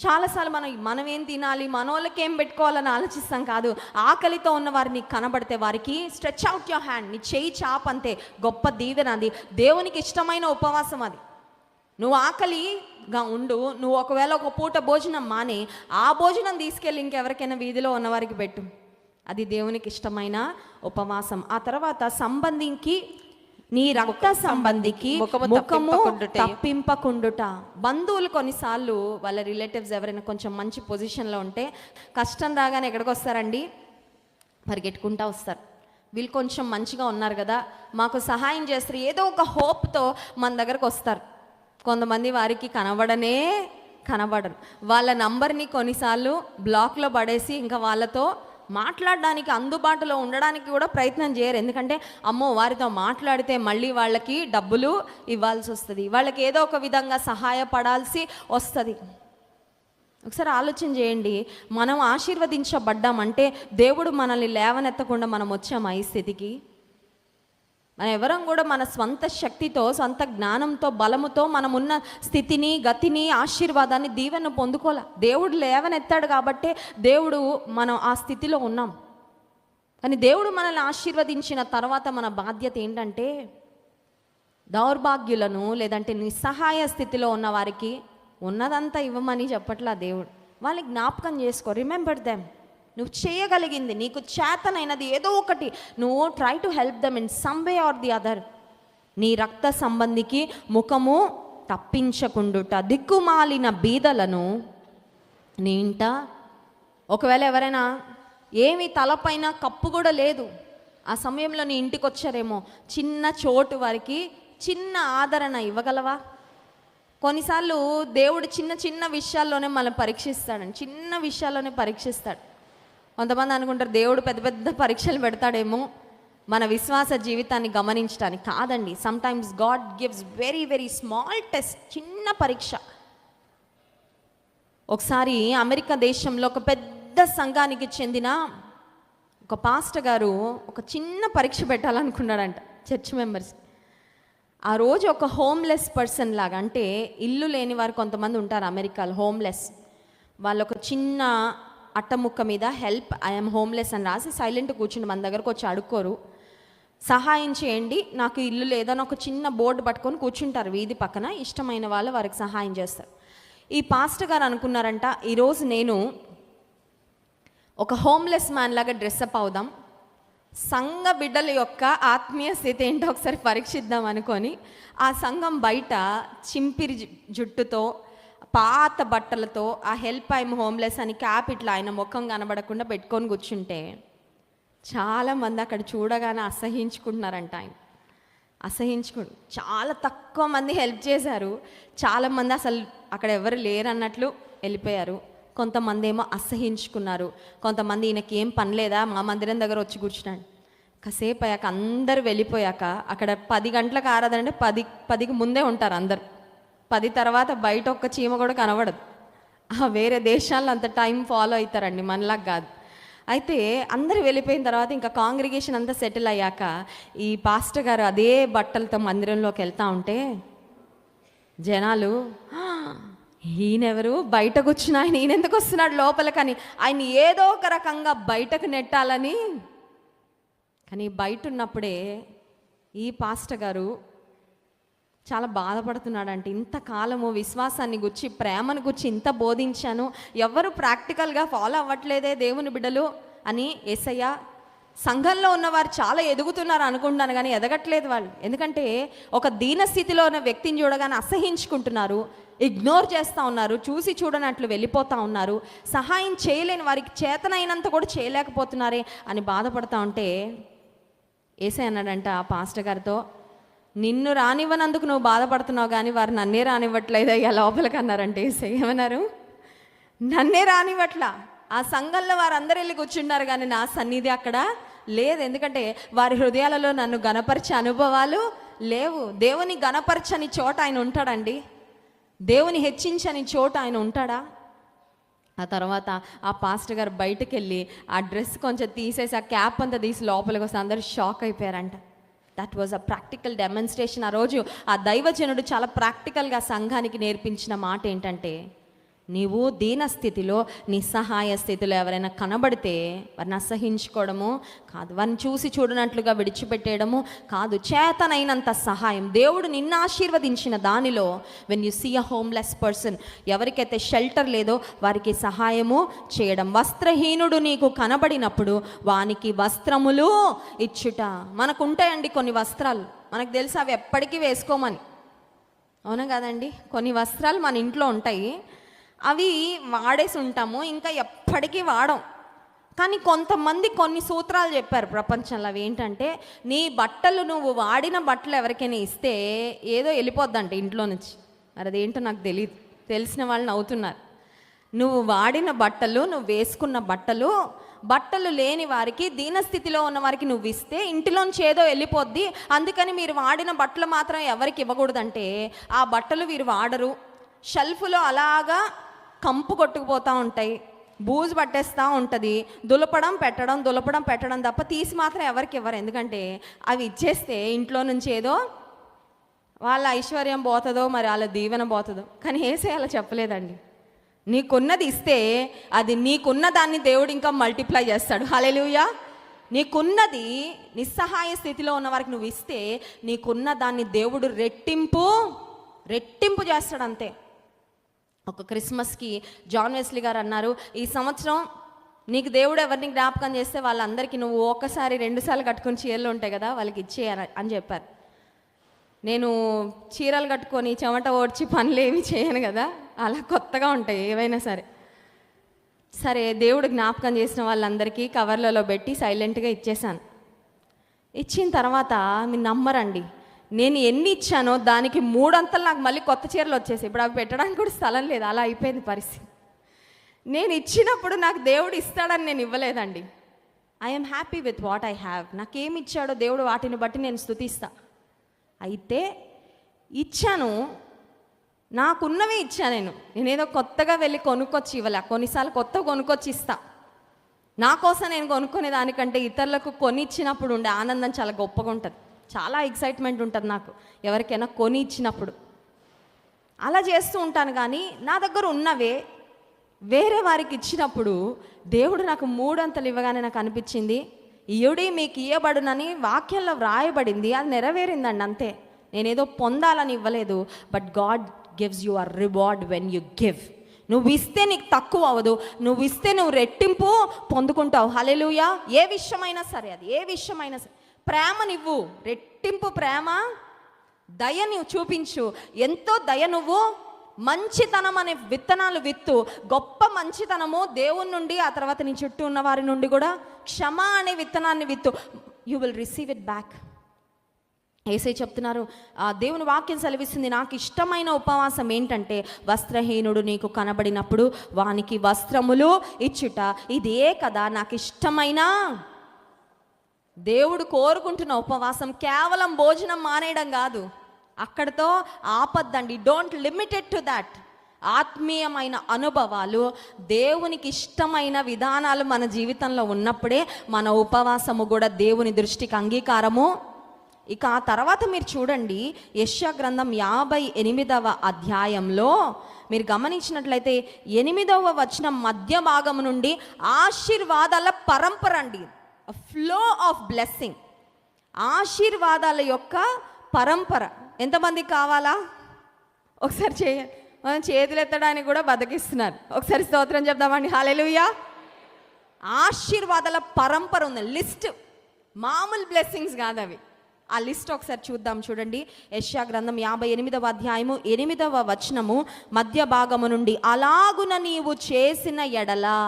చాలాసార్లు మనం ఏం తినాలి, మనోళ్ళకి ఏం పెట్టుకోవాలని ఆలోచిస్తాం కాదు. ఆకలితో ఉన్న వారిని కనబడితే వారికి స్ట్రెచ్ అవుట్ యువర్ హ్యాండ్, నీ చెయ్యి చాపంతే గొప్ప దీవెన అది. దేవునికి ఇష్టమైన ఉపవాసం అది. నువ్వు ఆకలిగా ఉండు, నువ్వు ఒకవేళ ఒక పూట భోజనం మాని ఆ భోజనం తీసుకెళ్ళి ఇంకెవరికైనా వీధిలో ఉన్నవారికి పెట్టు. అది దేవునికి ఇష్టమైన ఉపవాసం. ఆ తర్వాత సంబంధికి, నీ రక్త సంబంధికి ముఖము తప్పింపకుండుట. బంధువులు కొన్నిసార్లు వాళ్ళ రిలేటివ్స్ ఎవరైనా కొంచెం మంచి పొజిషన్లో ఉంటే కష్టం రాగానే ఎక్కడికి వస్తారండి? పరిగెట్టుకుంటా వస్తారు. వీళ్ళు కొంచెం మంచిగా ఉన్నారు కదా, మాకు సహాయం చేస్తారు, ఏదో ఒక హోప్తో మన దగ్గరకు వస్తారు. కొంతమంది వారికి కనబడరు. వాళ్ళ నంబర్ని కొన్నిసార్లు బ్లాక్లో పడేసి ఇంకా వాళ్ళతో మాట్లాడడానికి, అందుబాటులో ఉండడానికి కూడా ప్రయత్నం చేయరు. ఎందుకంటే అమ్మో వారితో మాట్లాడితే మళ్ళీ వాళ్ళకి డబ్బులు ఇవ్వాల్సి వస్తుంది, వాళ్ళకి ఏదో ఒక విధంగా సహాయపడాల్సి వస్తుంది. ఒకసారి ఆలోచన చేయండి, మనం ఆశీర్వదించబడ్డామంటే దేవుడు మనల్ని లేవనెత్తకుండా మనం వచ్చామా ఈ స్థితికి? మనం ఎవరం కూడా మన స్వంత శక్తితో, సొంత జ్ఞానంతో, బలముతో మనమున్న స్థితిని, గతిని, ఆశీర్వాదాన్ని, దీవెనను పొందుకోలే. దేవుడు లేవనెత్తాడు కాబట్టే దేవుడు మనం ఆ స్థితిలో ఉన్నాం. కానీ దేవుడు మనల్ని ఆశీర్వదించిన తర్వాత మన బాధ్యత ఏంటంటే దౌర్భాగ్యులను లేదంటే నిస్సహాయ స్థితిలో ఉన్న వారికి ఉన్నదంతా ఇవ్వమని చెప్పట్లా దేవుడు. వాళ్ళకి జ్ఞాపకం చేసుకో, రిమెంబర్ దెమ్. నువ్వు చేయగలిగింది, నీకు చేతనైనది ఏదో ఒకటి నువ్వు try to help them in some way or the other. నీ రక్త సంబంధికి ముఖము తప్పించకుండుట, దిక్కుమాలిన బీదలను నీ ఇంట. ఒకవేళ ఎవరైనా ఏమి తలపైన కప్పు కూడా లేదు, ఆ సమయంలో నీ ఇంటికి వచ్చారేమో, చిన్న చోటు వారికి చిన్న ఆదరణ ఇవ్వగలవా? కొన్నిసార్లు దేవుడు చిన్న చిన్న విషయాల్లోనే మనం పరీక్షిస్తాడండి, చిన్న విషయాల్లోనే పరీక్షిస్తాడు. కొంతమంది అనుకుంటారు దేవుడు పెద్ద పెద్ద పరీక్షలు పెడతాడేమో మన విశ్వాస జీవితాన్ని గమనించడానికి. కాదండి, sometimes God gives very very small test, చిన్న పరీక్ష. ఒకసారి అమెరికా దేశంలో ఒక పెద్ద సంఘానికి చెందిన ఒక పాస్టర్ గారు ఒక చిన్న పరీక్ష పెట్టాలనుకున్నాడంట చర్చ్ మెంబర్స్. ఆ రోజు ఒక హోమ్లెస్ పర్సన్ లాగా, అంటే ఇల్లు లేని వారు కొంతమంది ఉంటారు అమెరికాలో, హోమ్లెస్. వాళ్ళు ఒక చిన్న అట్టముక్క మీద హెల్ప్ ఐఎమ్ హోమ్లెస్ అని రాసి సైలెంట్ కూర్చుని మన దగ్గరకు వచ్చి అడుక్కోరు. సహాయం చేయండి, నాకు ఇల్లు లేదని ఒక చిన్న బోర్డు పట్టుకొని కూర్చుంటారు వీధి పక్కన. ఇష్టమైన వాళ్ళు వారికి సహాయం చేస్తారు. ఈ పాస్టర్ గారు అనుకున్నారంట, ఈరోజు నేను ఒక హోమ్లెస్ మ్యాన్ లాగా డ్రెస్అప్ అవుదాం, సంఘ బిడ్డల యొక్క ఆత్మీయ స్థితి ఏంటో ఒకసారి పరీక్షిద్దాం అనుకొని ఆ సంఘం బయట చింపిరి జుట్టుతో పాత బట్టలతో ఆ హెల్ప్ ఐఎమ్ హోమ్లెస్ అని క్యాప్ ఇట్లా ఆయన ముఖం కనబడకుండా పెట్టుకొని కూర్చుంటే చాలామంది అక్కడ చూడగానే అసహించుకుంటున్నారంట. ఆయన చాలా తక్కువ మంది హెల్ప్ చేశారు, చాలామంది అసలు అక్కడ ఎవరు లేరు అన్నట్లు వెళ్ళిపోయారు. కొంతమంది ఏమో అసహించుకున్నారు, కొంతమంది ఈయనకి ఏం పని లేదా మా మందిరం దగ్గర వచ్చి కూర్చున్నాడు. కాసేపు అయ్యాక అందరూ వెళ్ళిపోయాక అక్కడ 10 గంటలకు ఆరాధనంటే 10కి ముందే ఉంటారు అందరు. 10 తర్వాత బయట ఒక్క చీమ కూడా కనబడదు. వేరే దేశాల్లో అంత టైం ఫాలో అవుతారండి, మనలాగా కాదు. అయితే అందరూ వెళ్ళిపోయిన తర్వాత ఇంకా కాంగ్రిగేషన్ అంతా సెటిల్ అయ్యాక ఈ పాస్టర్ గారు అదే బట్టలతో మందిరంలోకి వెళ్తూ ఉంటే జనాలు ఈయనెవరు, బయటకు వచ్చిన ఆయన ఈయన ఎందుకు వస్తున్నాడు లోపల, కానీ ఆయన ఏదో ఒక రకంగా బయటకు నెట్టాలని. కానీ బయట ఉన్నప్పుడే ఈ పాస్టర్ గారు చాలా బాధపడుతున్నాడంటే, ఇంతకాలము విశ్వాసాన్ని గురించి ప్రేమను గురించి ఇంత బోధించాను, ఎవరు ప్రాక్టికల్గా ఫాలో అవ్వట్లేదే దేవుని బిడ్డలు అని. యేసయ్య సంఘంలో ఉన్నవారు చాలా ఎదుగుతున్నారు అనుకుంటున్నాను, కానీ ఎదగట్లేదు వాళ్ళు. ఎందుకంటే ఒక దీనస్థితిలో ఉన్న వ్యక్తిని చూడగానే అసహించుకుంటున్నారు, ఇగ్నోర్ చేస్తూ ఉన్నారు, చూసి చూడనట్లు వెళ్ళిపోతూ ఉన్నారు, సహాయం చేయలేని వారికి చేతనైనంత కూడా చేయలేకపోతున్నారే అని బాధపడుతూ ఉంటే యేసయ్య అన్నాడంట ఆ పాస్టర్ గారితో, నిన్ను రానివ్వనందుకు నువ్వు బాధపడుతున్నావు కానీ వారు నన్నే రానివ్వట్లేదు అయ్యా లోపలికి అన్నారంటే. యేసయ్య ఏమన్నారు, నన్నే రానివ్వట్లా. ఆ సంఘంలో వారందరూ వెళ్ళి కూర్చున్నారు కానీ నా సన్నిధి అక్కడ లేదు. ఎందుకంటే వారి హృదయాలలో నన్ను గణపరిచే అనుభవాలు లేవు. దేవుని గణపరచని చోట ఆయన ఉంటాడండి, దేవుని హెచ్చించని చోట ఆయన ఉంటాడా? ఆ తర్వాత ఆ పాస్టర్ గారు బయటకు వెళ్ళి ఆ డ్రెస్ కొంచెం తీసేసి ఆ క్యాప్ అంతా తీసి లోపలికి వస్తే అందరూ షాక్ అయిపోయారంట. That was a practical demonstration. ఆ రోజు ఆ దైవజనుడు చాలా ప్రాక్టికల్గా సంఘానికి నేర్పించిన మాట ఏంటంటే, నీవు దీనస్థితిలో నిస్సహాయ స్థితిలో ఎవరైనా కనబడితే వారిని అసహించుకోవడము కాదు, వారిని చూసి చూడనట్లుగా విడిచిపెట్టేయడము కాదు, చేతనైనంత సహాయం. దేవుడు నిన్ను ఆశీర్వదించిన దానిలో when you see a homeless person, ఎవరికైతే షెల్టర్ లేదో వారికి సహాయము చేయడం. వస్త్రహీనుడు నీకు కనబడినప్పుడు వానికి వస్త్రములు ఇచ్చుట. మనకు ఉంటాయండి కొన్ని వస్త్రాలు, మనకు తెలుసు అవి ఎప్పటికీ వేసుకోమని, అవునా కాదండి? కొన్ని వస్త్రాలు మన ఇంట్లో ఉంటాయి, అవి వాడేసి ఉంటాము, ఇంకా ఎప్పటికీ వాడం. కానీ కొంతమంది కొన్ని సూత్రాలు చెప్పారు ప్రపంచంలో. అవి ఏంటంటే, నీ బట్టలు నువ్వు వాడిన బట్టలు ఎవరికైనా ఇస్తే ఏదో వెళ్ళిపోద్దంట ఇంట్లో నుంచి. మరి అదేంటో నాకు తెలియదు, తెలిసిన వాళ్ళు నవ్వుతున్నారు. నువ్వు వాడిన బట్టలు, నువ్వు వేసుకున్న బట్టలు లేని వారికి, దీనస్థితిలో ఉన్న వారికి నువ్వు ఇస్తే ఇంటిలోంచి ఏదో వెళ్ళిపోద్ది. అందుకని మీరు వాడిన బట్టలు మాత్రం ఎవరికి ఇవ్వకూడదంటే ఆ బట్టలు వీరు వాడరు, షెల్ఫ్లో అలాగా కంపు కొట్టుకుపోతూ ఉంటాయి, బూజు పట్టేస్తూ ఉంటుంది, దులపడం పెట్టడం తప్ప తీసి మాత్రం ఎవరికి ఇవ్వరు. ఎందుకంటే అవి ఇచ్చేస్తే ఇంట్లో నుంచి ఏదో వాళ్ళ ఐశ్వర్యం పోతుందో మరి వాళ్ళ దీవెన పోతుందో. కానీ యేసయ్య అలా చెప్పలేదండి. నీకున్నది ఇస్తే అది నీకున్న దాన్ని దేవుడు ఇంకా మల్టిప్లై చేస్తాడు. హల్లెలూయా. నీకున్నది నిస్సహాయ స్థితిలో ఉన్న వారికి నువ్వు ఇస్తే నీకున్న దాన్ని దేవుడు రెట్టింపు చేస్తాడు అంతే. ఒక క్రిస్మస్కి జాన్ వెస్లీ గారు అన్నారు, ఈ సంవత్సరం నీకు దేవుడు ఎవరిని జ్ఞాపకం చేస్తే వాళ్ళందరికీ నువ్వు ఒకసారి 2 సార్లు కట్టుకుని చీరలు ఉంటాయి కదా వాళ్ళకి ఇచ్చేయాలి అని చెప్పారు. నేను చీరలు కట్టుకొని చెమట ఓడ్చి పనులు ఏమి చేయను కదా, అలా కొత్తగా ఉంటాయి ఏవైనా సరే. సరే దేవుడు జ్ఞాపకం చేసిన వాళ్ళందరికీ కవర్లలో పెట్టి సైలెంట్గా ఇచ్చేసాను. ఇచ్చిన తర్వాత మీరు నమ్మరండి, నేను ఎన్ని ఇచ్చానో దానికి 3 అంతలు నాకు మళ్ళీ కొత్త చీరలు వచ్చేసాయి. ఇప్పుడు అవి పెట్టడానికి కూడా స్థలం లేదు, అలా అయిపోయింది పరిస్థితి. నేను ఇచ్చినప్పుడు నాకు దేవుడు ఇస్తాడని నేను ఇవ్వలేదండి. I'm happy with what I have. నాకేమి ఇచ్చాడో దేవుడు వాటిని బట్టి నేను స్తుతిస్తా. అయితే ఇచ్చాను, నాకున్నవే ఇచ్చా. నేనేదో కొత్తగా వెళ్ళి కొనుక్కొచ్చి ఇవ్వలే. కొన్నిసార్లు కొనుక్కొచ్చి ఇస్తా. నా కోసం నేను కొనుక్కునే దానికంటే ఇతరులకు కొని ఇచ్చినప్పుడు ఉండే ఆనందం చాలా గొప్పగా ఉంటుంది. చాలా ఎక్సైట్మెంట్ ఉంటుంది నాకు ఎవరికైనా కొని ఇచ్చినప్పుడు. అలా చేస్తూ ఉంటాను. కానీ నా దగ్గర ఉన్నవే వేరే వారికి ఇచ్చినప్పుడు దేవుడు నాకు 3 అంతలు ఇవ్వగానే నాకు అనిపించింది, ఇయుడి మీకు ఇయ్యబడునని వాక్యంలో వ్రాయబడింది, అది నెరవేరిందండి అంతే. నేనేదో పొందాలని ఇవ్వలేదు. But God gives you a reward when you give. నువ్వు ఇస్తే నీకు తక్కువ అవ్వదు, నువ్వు ఇస్తే నువ్వు రెట్టింపు పొందుకుంటావు. హల్లెలూయా. ఏ విషయమైనా సరే, అది ఏ విషయమైనా సరే, ప్రేమనివ్వు, రెట్టింపు ప్రేమ, దయ నువ్వు చూపించు. ఎంతో దయ నువ్వు, మంచితనం అనే విత్తనాలు విత్తు. గొప్ప మంచితనము దేవుని నుండి, ఆ తర్వాత నీ చుట్టూ ఉన్న వారి నుండి కూడా క్షమ అనే విత్తనాన్ని విత్తు. You will receive it back. యేసయ్య చెప్తున్నారు, దేవుని వాక్యం సెలవిస్తుంది, నాకు ఇష్టమైన ఉపవాసం ఏంటంటే వస్త్రహీనుడు నీకు కనబడినప్పుడు వానికి వస్త్రములు ఇచ్చుట. ఇదే కదా నాకు ఇష్టమైన. దేవుడు కోరుకుంటున్న ఉపవాసం కేవలం భోజనం మానేయడం కాదు, అక్కడితో ఆపద్దండి. Don't limited to that. ఆత్మీయమైన అనుభవాలు, దేవునికి ఇష్టమైన విధానాలు మన జీవితంలో ఉన్నప్పుడే మన ఉపవాసము కూడా దేవుని దృష్టికి అంగీకారము. ఇక ఆ తర్వాత మీరు చూడండి, యెషయా గ్రంథం 58వ అధ్యాయంలో మీరు గమనించినట్లయితే 8వ వచనం మధ్య భాగం నుండి ఆశీర్వాదాల పరంపర అండి, ఫ్లో ఆఫ్ బ్లెస్సింగ్, ఆశీర్వాదాల యొక్క పరంపర. ఎంతమందికి కావాలా? ఒకసారి చేతులు ఎత్తడానికి కూడా బతికిస్తున్నారు. ఒకసారి స్తోత్రం చెప్దామండి. హల్లెలూయా. ఆశీర్వాదాల పరంపర ఉంది, లిస్ట్. మామూలు బ్లెస్సింగ్స్ కాదు అవి. ఆ లిస్ట్ ఒకసారి చూద్దాం. చూడండి, యెషయా గ్రంథం 58వ అధ్యాయము 8వ వచనము మధ్య భాగము నుండి, అలాగున నీవు చేసిన ఎడలా.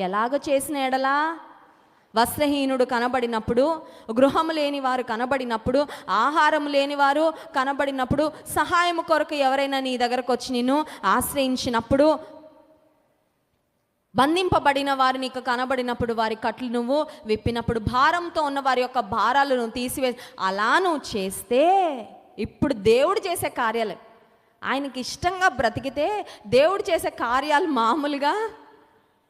ఎలాగ చేసిన ఎడలా? వస్త్రహీనుడు కనబడినప్పుడు, గృహము లేని వారు కనబడినప్పుడు, ఆహారం లేని వారు కనబడినప్పుడు, సహాయం కొరకు ఎవరైనా నీ దగ్గరకు వచ్చి నిన్ను ఆశ్రయించినప్పుడు, బంధింపబడిన వారు నీకు కనబడినప్పుడు వారి కట్లు నువ్వు విప్పినప్పుడు, భారంతో ఉన్న వారి యొక్క భారాలు నువ్వు తీసివేసి, అలా నువ్వు చేస్తే ఇప్పుడు దేవుడు చేసే కార్యాలు, ఆయనకి ఇష్టంగా బ్రతికితే దేవుడు చేసే కార్యాలు మామూలుగా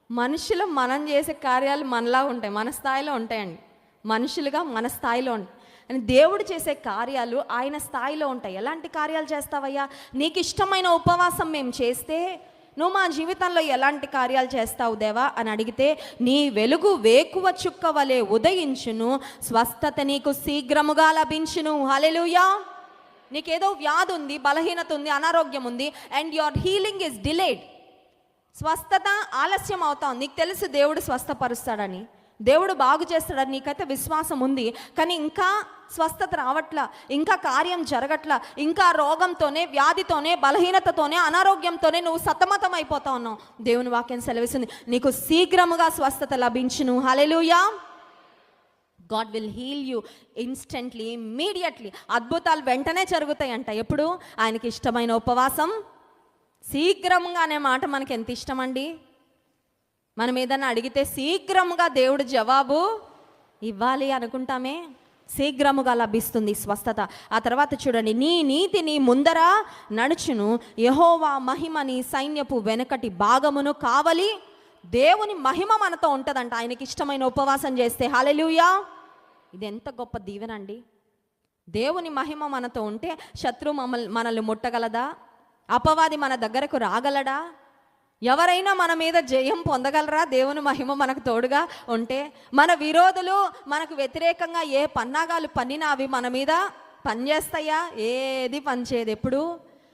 మనుషులు మనం చేసే కార్యాలు మనలా ఉంటాయి, మన స్థాయిలో ఉంటాయండి. మనుషులుగా మన స్థాయిలో ఉంటాయి. అని దేవుడు చేసే కార్యాలు ఆయన స్థాయిలో ఉంటాయి. ఎలాంటి కార్యాలు చేస్తావయ్యా? నీకు ఇష్టమైన ఉపవాసం మేము చేస్తే నువ్వు మా జీవితంలో ఎలాంటి కార్యాలు చేస్తావు దేవా అని అడిగితే, నీ వెలుగు వేకువ చుక్క వలె ఉదయించును, స్వస్థత నీకు శీఘ్రముగా లభించును. హల్లెలూయా. నీకేదో వ్యాధి ఉంది, బలహీనత ఉంది, అనారోగ్యం ఉంది, and your healing is delayed. స్వస్థత ఆలస్యం అవుతా ఉంది. నీకు తెలుసు దేవుడు స్వస్థపరుస్తాడని, దేవుడు బాగు చేస్తాడని నీకైతే విశ్వాసం ఉంది. కానీ ఇంకా స్వస్థత రావట్లా, ఇంకా కార్యం జరగట్లా, ఇంకా రోగంతోనే, వ్యాధితోనే, బలహీనతతోనే, అనారోగ్యంతోనే నువ్వు సతమతం అయిపోతా ఉన్నావు. దేవుని వాక్యం సెలవిస్తుంది, నీకు శీఘ్రముగా స్వస్థత లభించును. Hallelujah. God will heal you instantly, immediately. అద్భుతాలు వెంటనే జరుగుతాయంట. ఎప్పుడు? ఆయనకి ఇష్టమైన ఉపవాసం శీఘ్రంగా అనే మాట మనకి ఎంత ఇష్టం అండి. మనం ఏదైనా అడిగితే శీఘ్రముగా దేవుడు జవాబు ఇవ్వాలి అనుకుంటామే, శీఘ్రముగా లభిస్తుంది స్వస్థత. ఆ తర్వాత చూడండి, నీ నీతి నీ ముందర నడుచును, యెహోవా మహిమ నీ సైన్యపు వెనకటి భాగమును కావలి. దేవుని మహిమ మనతో ఉంటుందంట ఆయనకి ఇష్టమైన ఉపవాసం చేస్తే. హల్లెలూయా. ఇది ఎంత గొప్ప దీవెనండి. దేవుని మహిమ మనతో ఉంటే శత్రువు మనల్ని ముట్టగలదా? అపవాది మన దగ్గరకు రాగలడా? ఎవరైనా మన మీద జయం పొందగలరా? దేవుని మహిమ మనకు తోడుగా ఉంటే. మన విరోధులు మనకు వ్యతిరేకంగా ఏ పన్నాగాలు పన్నినా అవి మన మీద పనిచేస్తాయా? ఏది పనిచేయదు. ఎప్పుడు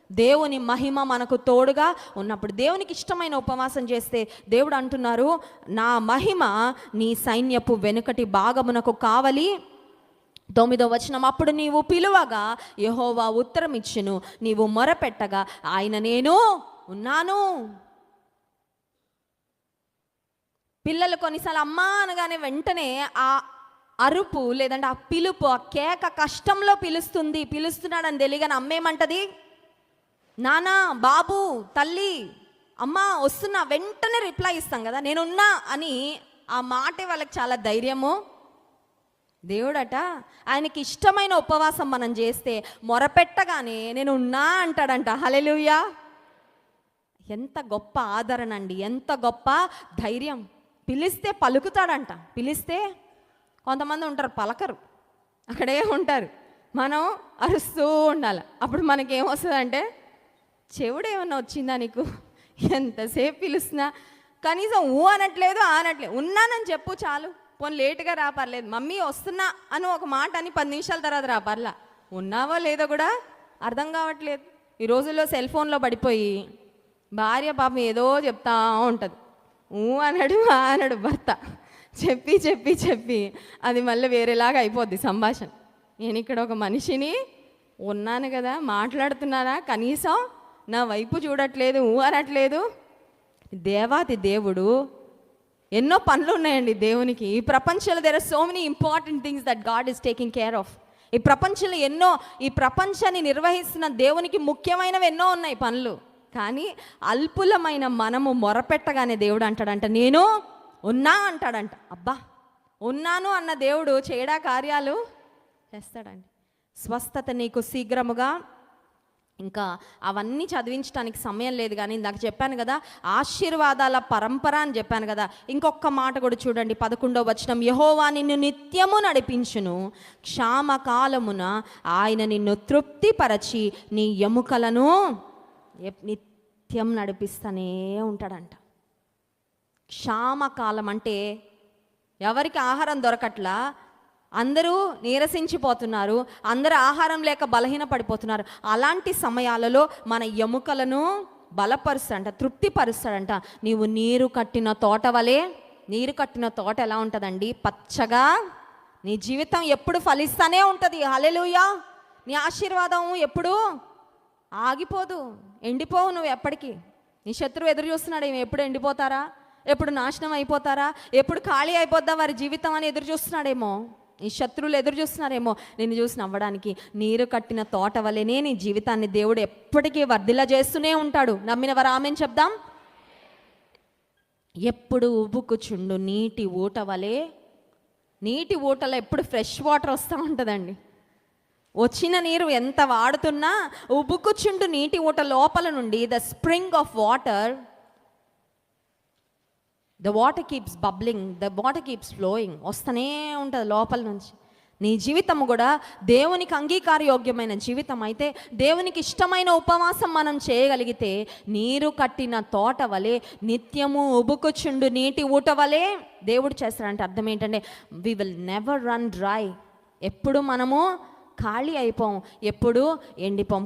దేవుని మహిమ మనకు తోడుగా ఉన్నప్పుడు. దేవునికి ఇష్టమైన ఉపవాసం చేస్తే దేవుడు అంటున్నారు, నా మహిమ నీ సైన్యపు వెనుకటి భాగమునకు కావలి. 9వ వచనం, అప్పుడు నీవు పిలువగా యెహోవా ఉత్తరం ఇచ్చును, నీవు మొరపెట్టగా ఆయన నేను ఉన్నాను. పిల్లలు కొన్నిసార్లు అమ్మా అనగానే వెంటనే ఆ అరుపు లేదంటే ఆ పిలుపు, ఆ కేక కష్టంలో పిలుస్తున్నాడని తెలియగానే అమ్మేమంటది, నానా, బాబు, తల్లి, అమ్మా వస్తున్నా, వెంటనే రిప్లై ఇస్తాం కదా, నేనున్నా అని. ఆ మాటే వాళ్ళకి చాలా ధైర్యము. దేవుడట ఆయనకి ఇష్టమైన ఉపవాసం మనం చేస్తే మొరపెట్టగానే నేను ఉన్నా అంటాడంట. హల్లెలూయా! ఎంత గొప్ప ఆదరణ అండి, ఎంత గొప్ప ధైర్యం. పిలిస్తే పలుకుతాడంట. పిలిస్తే కొంతమంది ఉంటారు పలకరు, అక్కడే ఉంటారు. మనం అరుస్తూ ఉండాలి. అప్పుడు మనకేమొస్తుందంటే, చెవుడు ఏమన్నా వచ్చిందా నీకు? ఎంతసేపు పిలుస్తున్నా కనీసం అనట్లేదు, ఉన్నానని చెప్పు చాలు. పోనీ లేటుగా రా పర్లేదు, మమ్మీ వస్తున్నా అని ఒక మాట అని 10 నిమిషాల తర్వాత రా పర్లా. ఉన్నావో లేదో కూడా అర్థం కావట్లేదు. ఈ రోజుల్లో సెల్ ఫోన్లో పడిపోయి భార్య పాపం ఏదో చెప్తా ఉంటుంది. అనడు భర్త. చెప్పి అది మళ్ళీ వేరేలాగా అయిపోద్ది సంభాషణ. నేను ఇక్కడ ఒక మనిషిని ఉన్నాను కదా, మాట్లాడుతున్నానా, కనీసం నా వైపు చూడట్లేదు, అనట్లేదు. దేవాది దేవుడు, ఎన్నో పనులు ఉన్నాయండి దేవునికి. ఈ ప్రపంచంలో there are so many important things that God is taking care of. ఈ ప్రపంచంలో ఈ ప్రపంచాన్ని నిర్వహిస్తున్న దేవునికి ముఖ్యమైనవి ఎన్నో ఉన్నాయి పనులు. కానీ అల్పులమైన మనము మొరపెట్టగానే దేవుడు అంటాడంట, నేను ఉన్నా అంటాడంట. అబ్బా, ఉన్నాను అన్న దేవుడు చేయడా కార్యాలు చేస్తాడండి. స్వస్థత నీకు శీఘ్రముగా. ఇంకా అవన్నీ చదివించడానికి సమయం లేదు, కానీ ఇందాక చెప్పాను కదా ఆశీర్వాదాల పరంపర అని చెప్పాను కదా. ఇంకొక మాట కూడా చూడండి, 11వ వచనం, యెహోవా నిన్ను నిత్యము నడిపించును, క్షామకాలమున ఆయన నిన్ను తృప్తిపరచి నీ ఎముకలను నిత్యం నడిపిస్తూనే ఉంటాడంట. క్షామకాలం అంటే ఎవరికి ఆహారం దొరకట్లా, అందరూ నీరసించిపోతున్నారు, అందరూ ఆహారం లేక బలహీన పడిపోతున్నారు. అలాంటి సమయాలలో మన ఎముకలను బలపరుస్తాడంట, తృప్తిపరుస్తాడంట. నీవు నీరు కట్టిన తోట వలె. నీరు కట్టిన తోట ఎలా ఉంటుందండి? పచ్చగా. నీ జీవితం ఎప్పుడు ఫలిస్తానే ఉంటుంది. హల్లెలూయా! నీ ఆశీర్వాదం ఎప్పుడు ఆగిపోదు, ఎండిపోవు నువ్వు ఎప్పటికీ. నీ శత్రువు ఎదురు చూస్తున్నాడు, ఏమి ఎప్పుడు ఎండిపోతారా, ఎప్పుడు నాశనం అయిపోతారా, ఎప్పుడు ఖాళీ అయిపోద్దా వారి జీవితం అని ఎదురు చూస్తున్నాడేమో. నీ శత్రువులు ఎదురు చూస్తున్నారేమో నిన్ను చూసి నవ్వడానికి. నీరు కట్టిన తోట వల్లనే నీ జీవితాన్ని దేవుడు ఎప్పటికీ వర్ధిల్ల చేస్తూనే ఉంటాడు. నమ్మిన వారు ఆమేన్ చెప్దాం. ఎప్పుడు ఉబుకుచుండు నీటి ఊట వలె. నీటి ఊటలో ఎప్పుడు ఫ్రెష్ వాటర్ వస్తూ ఉంటుందండి. వచ్చిన నీరు ఎంత వాడుతున్నా ఉబుకుచుండు నీటి ఊట లోపల నుండి, the spring of water, the water keeps bubbling, the water keeps flowing, వస్తూనే ఉంటుంది లోపల నుంచి. నీ జీవితం కూడా దేవునికి అంగీకారయోగ్యమైన జీవితం అయితే, దేవునికి ఇష్టమైన ఉపవాసం మనం చేయగలిగితే, నీరు కట్టిన తోట వలె, నిత్యము ఉబుకుచుండు నీటి ఊట వలె దేవుడు చేస్తాడంటే అర్థం ఏంటంటే, we will never run dry. ఎప్పుడు మనము ఖాళీ అయిపోం, ఎప్పుడు ఎండిపోం.